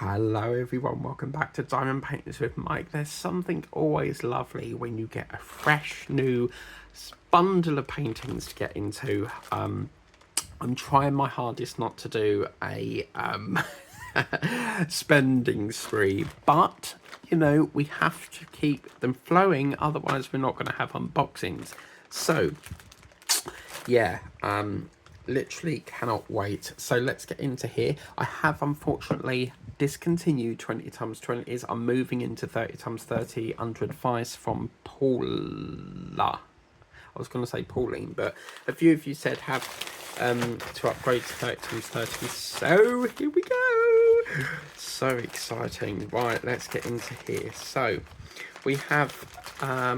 Hello everyone, welcome back to Diamond Painters with Mike. There's something always lovely when you get a fresh new bundle of paintings to get into. I'm trying my hardest not to do a spending spree, but you know, we have to keep them flowing, otherwise we're not going to have unboxings. So yeah, literally cannot wait. So let's get into here. I have unfortunately discontinued 20x20s. I'm moving into 30x30 under advice from Paula. I was going to say Pauline, but a few of you said have to upgrade to 30x30. So here we go. So exciting. Right, let's get into here. So we have a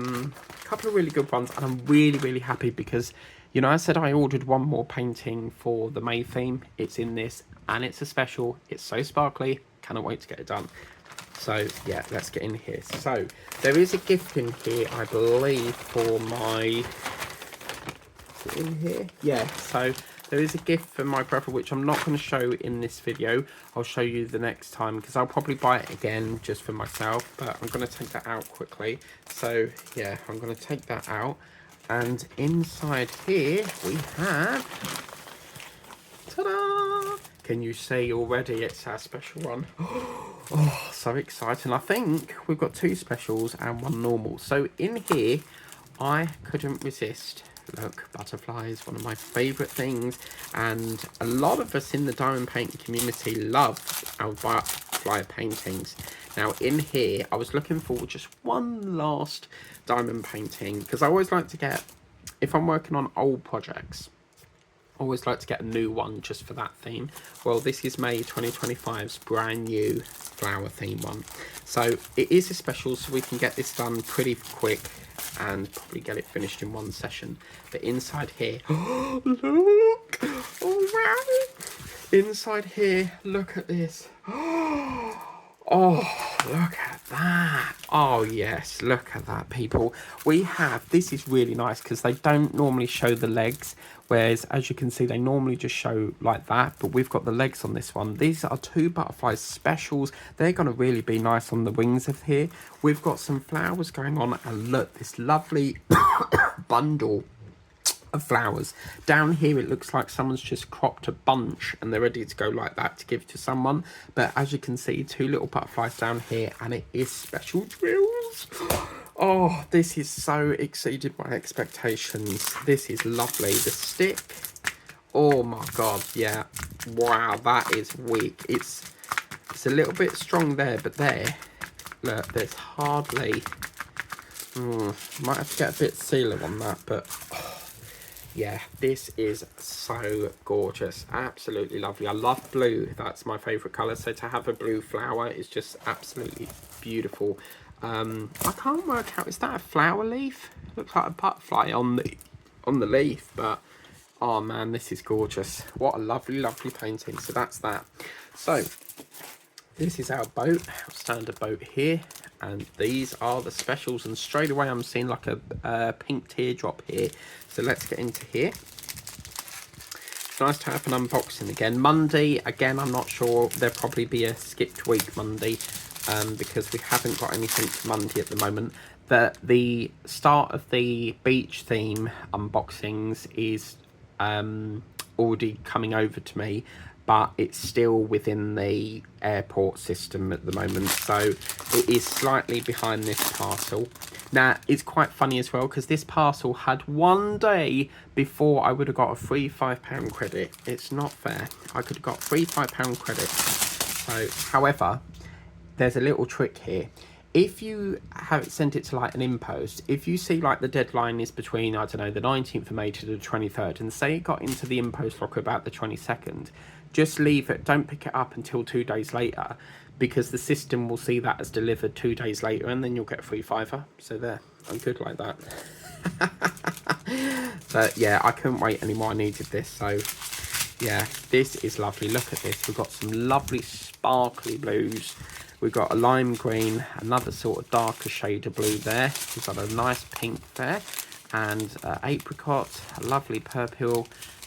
couple of really good ones, and I'm really happy because, you know, I said I ordered one more painting for the May theme. It's in this, and it's a special. It's so sparkly. Cannot wait to get it done. So yeah, let's get in here. So there is a gift in here, I believe, for my... Is it in here? Yeah, so there is a gift for my brother, which I'm not going to show in this video. I'll show you the next time, because I'll probably buy it again just for myself, but I'm going to take that out quickly. So yeah, I'm going to take that out. And inside here we have, ta-da! Can you see already it's our special one? Oh, so exciting. I think we've got two specials and one normal. So in here, I couldn't resist. Look, butterflies, one of my favourite things. And a lot of us in the diamond painting community love our butterfly paintings. Now in here, I was looking for just one last diamond painting, because I always like to get, if I'm working on old projects, I always like to get a new one just for that theme. Well, this is May 2025's brand new flower theme one. So it is a special, so we can get this done pretty quick and probably get it finished in one session. But inside here, oh look, oh wow, inside here, look at this. Oh, look at that. Oh, yes, look at that, people. We have, this is really nice because they don't normally show the legs, whereas, as you can see, they normally just show like that, but we've got the legs on this one. These are two butterfly specials. They're going to really be nice on the wings of here. We've got some flowers going on, and look, this lovely bundle of flowers. Down here it looks like someone's just cropped a bunch and they're ready to go like that to give to someone, but as you can see, two little butterflies down here, and it is special drills. Oh, this is so exceeded my expectations. This is lovely. The stick, oh my god, yeah, wow, that is weak. It's a little bit strong there, but there, look, there's hardly might have to get a bit sealer on that, but yeah, this is so gorgeous. Absolutely lovely. I love blue. That's my favourite colour. So to have a blue flower is just absolutely beautiful. I can't work out, is that a flower leaf? Looks like a butterfly on the leaf, but oh man, this is gorgeous. What a lovely painting. So that's that. So this is our boat, our standard boat here, and these are the specials, and straight away I'm seeing like a pink teardrop here. So let's get into here. It's nice to have an unboxing again. Monday, again, I'm not sure. There'll probably be a skipped week Monday, because we haven't got anything for Monday at the moment. But the start of the beach theme unboxings is already coming over to me, but it's still within the airport system at the moment, so it is slightly behind this parcel. Now, it's quite funny as well, because this parcel had one day before I would have got a free £5 credit. It's not fair. I could have got free £5 credit. So, however, there's a little trick here. If you have sent it to like an impost, if you see like the deadline is between, I don't know, the 19th of May to the 23rd, and say it got into the impost locker about the 22nd, just leave it, don't pick it up until 2 days later, because the system will see that as delivered 2 days later, and then you'll get a free £5. So there, I'm good like that. But yeah, I couldn't wait anymore. I needed this. So yeah, this is lovely. Look at this. We've got some lovely sparkly blues. We've got a lime green, another sort of darker shade of blue there. We've got a nice pink there, and apricot, a lovely purple.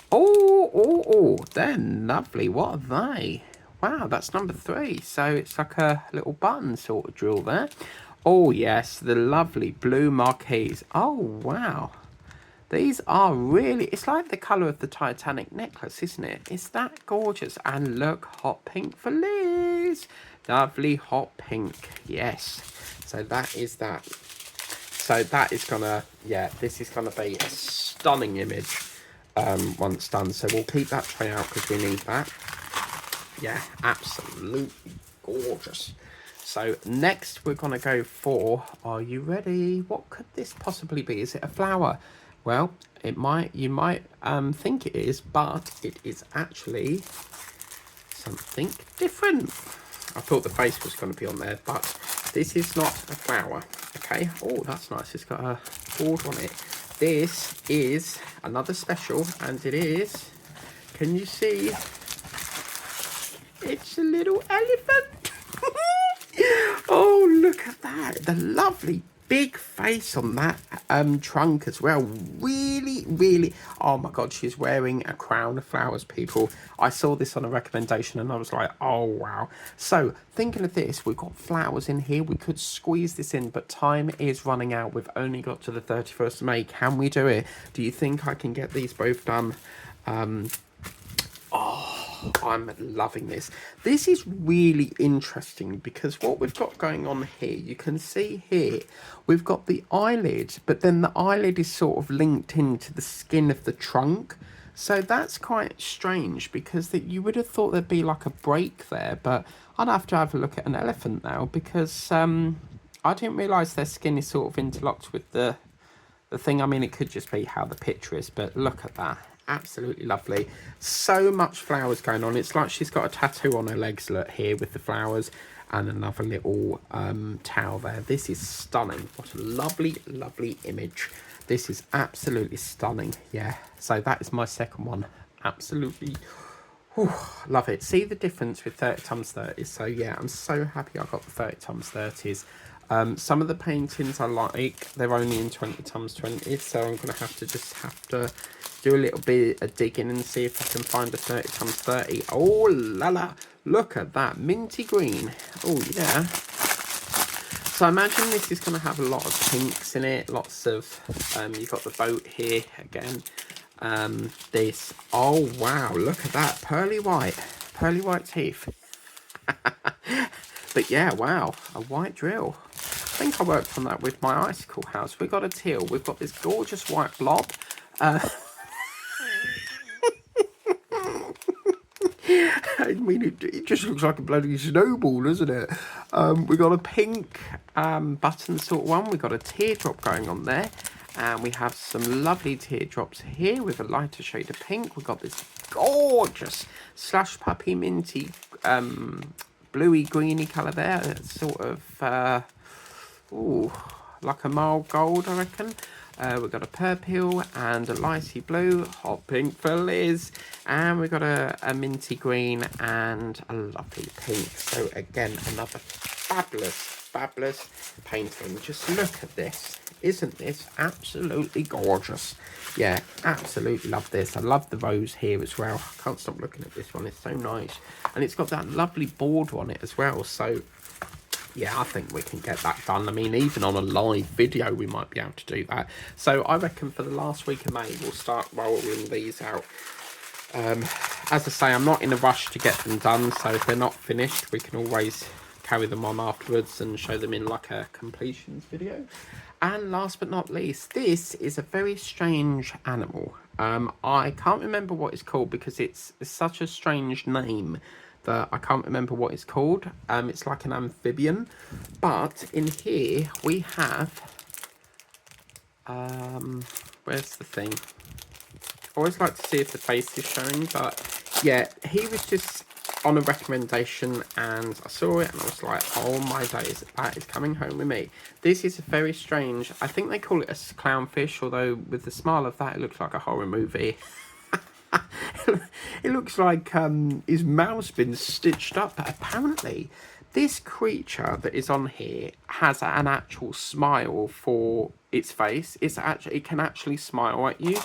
Oh, they're lovely. What are they? Wow, that's number 3. So it's like a little button sort of drill there. Oh, yes, the lovely blue marquees. Oh, wow. These are really, it's like the colour of the Titanic necklace, isn't it? Is that gorgeous? And look, hot pink for Liz. Lovely hot pink, yes. So that is that. So that is gonna, yeah, this is gonna be a stunning image once done. So we'll keep that tray out because we need that. Yeah, absolutely gorgeous. So next we're gonna go for, are you ready? What could this possibly be? Is it a flower? Well, it might, you might think it is, but it is actually something different. I thought the face was going to be on there, but this is not a flower. Okay. Oh, that's nice. It's got a board on it. This is another special, and it is, can you see? It's a little elephant. Oh, look at that. The lovely big face on that trunk as well. Really, really. Oh my God, she's wearing a crown of flowers, people. I saw this on a recommendation and I was like, oh wow. So thinking of this, we've got flowers in here. We could squeeze this in, but time is running out. We've only got to the 31st of May. Can we do it? Do you think I can get these both done? I'm loving this. This is really interesting because what we've got going on here, you can see here, we've got the eyelid, but then the eyelid is sort of linked into the skin of the trunk. So that's quite strange because you would have thought there'd be like a break there, but I'd have to have a look at an elephant now because I didn't realise their skin is sort of interlocked with the thing. I mean, it could just be how the picture is, but look at that. Absolutely lovely. So much flowers going on. It's like she's got a tattoo on her legs, look, here with the flowers and another little towel there. This is stunning. What a lovely, lovely image. This is absolutely stunning. Yeah, so that is my second one. Absolutely. Whew, love it. See the difference with 30 times 30. So yeah, I'm so happy I got the 30 times 30s. Some of the paintings I like, they're only in 20 times 20, so I'm going to have to do a little bit of digging and see if I can find a 30 times 30. Oh la la, look at that, minty green. Oh yeah. So I imagine this is going to have a lot of pinks in it, lots of, you've got the boat here again. This, oh wow, look at that, pearly white teeth. But yeah, wow, a white drill. I think I worked on that with my icicle house. We've got a teal. We've got this gorgeous white blob. I mean, it just looks like a bloody snowball, doesn't it? We got a pink button sort of one. We got a teardrop going on there. And we have some lovely teardrops here with a lighter shade of pink. We've got this gorgeous slush puppy minty bluey greeny colour there. It's sort of ooh, like a mild gold, I reckon. We've got a purple and a lighty blue, hot pink for Liz, and we've got a minty green and a lovely pink. So again, another fabulous painting. Just look at this. Isn't this absolutely gorgeous? Yeah, absolutely love this. I love the rose here as well. I can't stop looking at this one. It's so nice. And it's got that lovely border on it as well. So yeah, I think we can get that done. I mean, even on a live video, we might be able to do that. So I reckon for the last week of May, we'll start rolling these out. As I say, I'm not in a rush to get them done. So if they're not finished, we can always carry them on afterwards and show them in like a completions video. And last but not least, this is a very strange animal. I can't remember what it's called because it's such a strange name that I can't remember what it's called. It's like an amphibian. But in here we have, where's the thing? I always like to see if the face is showing, but yeah, he was just on a recommendation and I saw it and I was like, oh my days, that is coming home with me. This is a very strange, I think they call it a clownfish, although with the smile of that, it looks like a horror movie. It looks like his mouth's been stitched up. But apparently this creature that is on here has an actual smile for its face. It can actually smile at you,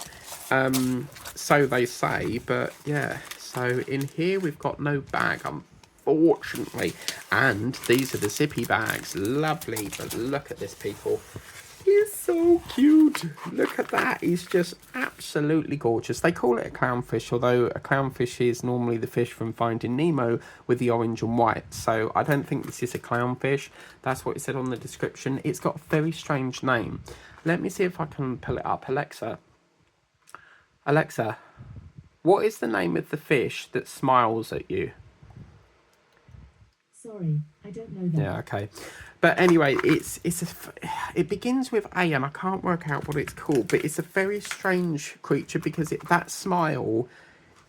so they say. But yeah, so in here we've got no bag. I'm unfortunately. And these are the zippy bags. Lovely. But look at this, people. He's so cute. Look at that. He's just absolutely gorgeous. They call it a clownfish, although a clownfish is normally the fish from Finding Nemo with the orange and white. So I don't think this is a clownfish. That's what it said on the description. It's got a very strange name. Let me see if I can pull it up. Alexa, what is the name of the fish that smiles at you? Sorry, I don't know that. Yeah, okay. But anyway, it begins with A, and I can't work out what it's called, but it's a very strange creature because that smile,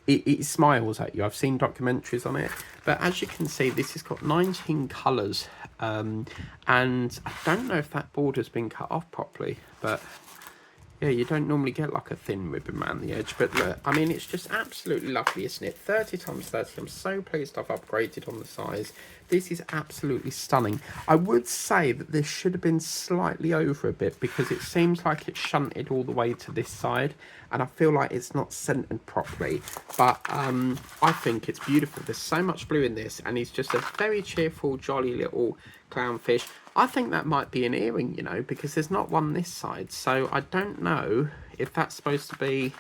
it smiles at you. I've seen documentaries on it, but as you can see, this has got 19 colours, and I don't know if that border's been cut off properly, but yeah, you don't normally get like a thin ribbon around the edge, but look, I mean, it's just absolutely lovely, isn't it? 30 times 30. I'm so pleased I've upgraded on the size. This is absolutely stunning. I would say that this should have been slightly over a bit because it seems like it's shunted all the way to this side, and I feel like it's not centered properly, but I think it's beautiful. There's so much blue in this, and he's just a very cheerful, jolly little clownfish. I think that might be an earring, you know, because there's not one this side. So I don't know if that's supposed to be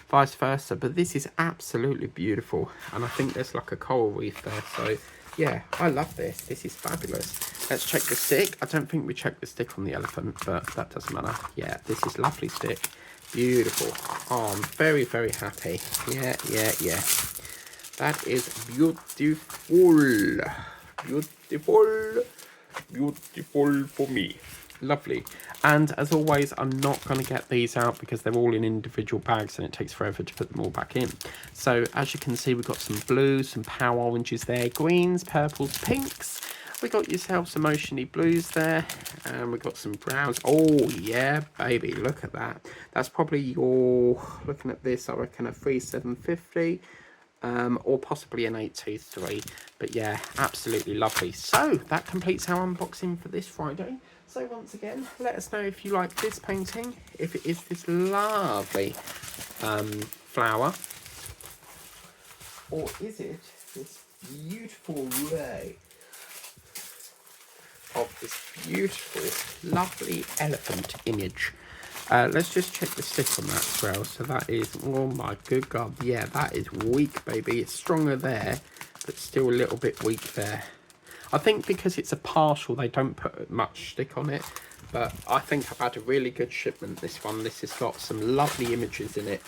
vice versa, but this is absolutely beautiful. And I think there's like a coral reef there. So yeah, I love this. This is fabulous. Let's check the stick. I don't think we checked the stick on the elephant, but that doesn't matter. Yeah, this is lovely stick. Beautiful. Oh, I'm very, very happy. Yeah. That is beautiful. Beautiful for me. Lovely. And as always, I'm not going to get these out because they're all in individual bags and it takes forever to put them all back in. So as you can see, we've got some blues, some power oranges there, greens, purples, pinks. We got yourself some oceany blues there, and we've got some browns. Oh yeah, baby, look at that. That's probably your, looking at this, I reckon a 3750. Or possibly an 823, but yeah, absolutely lovely. So that completes our unboxing for this Friday. So once again, let us know if you like this painting, if it is this lovely flower, or is it this beautiful ray of this beautiful, lovely elephant image. Let's just check the stick on that as well. So that is, oh my good God, yeah, that is weak, baby. It's stronger there, but still a little bit weak there. I think because it's a partial, they don't put much stick on it, but I think I've had a really good shipment, this one. This has got some lovely images in it.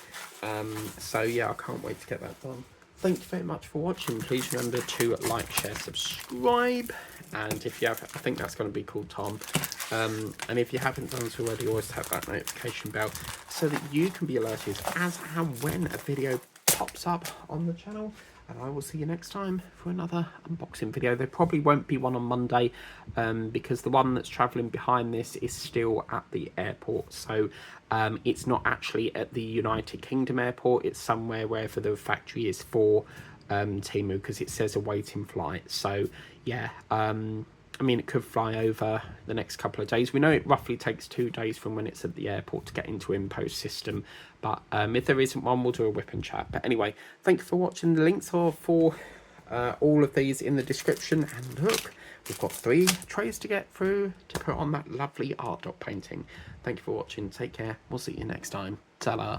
So yeah, I can't wait to get that done. Thank you very much for watching. Please remember to like, share, subscribe. And if you have, I think that's going to be called Tom. And if you haven't done so already, always have that notification bell so that you can be alerted as and when a video pops up on the channel. And I will see you next time for another unboxing video. There probably won't be one on Monday because the one that's travelling behind this is still at the airport. So it's not actually at the United Kingdom airport. It's somewhere wherever the factory is for Temu, because it says awaiting flight. So yeah, I mean, it could fly over the next couple of days. We know it roughly takes 2 days from when it's at the airport to get into InPost system. But if there isn't one, we'll do a whip and chat. But anyway, thank you for watching. The links are for all of these in the description. And look, we've got 3 trays to get through to put on that lovely art dot painting. Thank you for watching. Take care. We'll see you next time. Ta-da.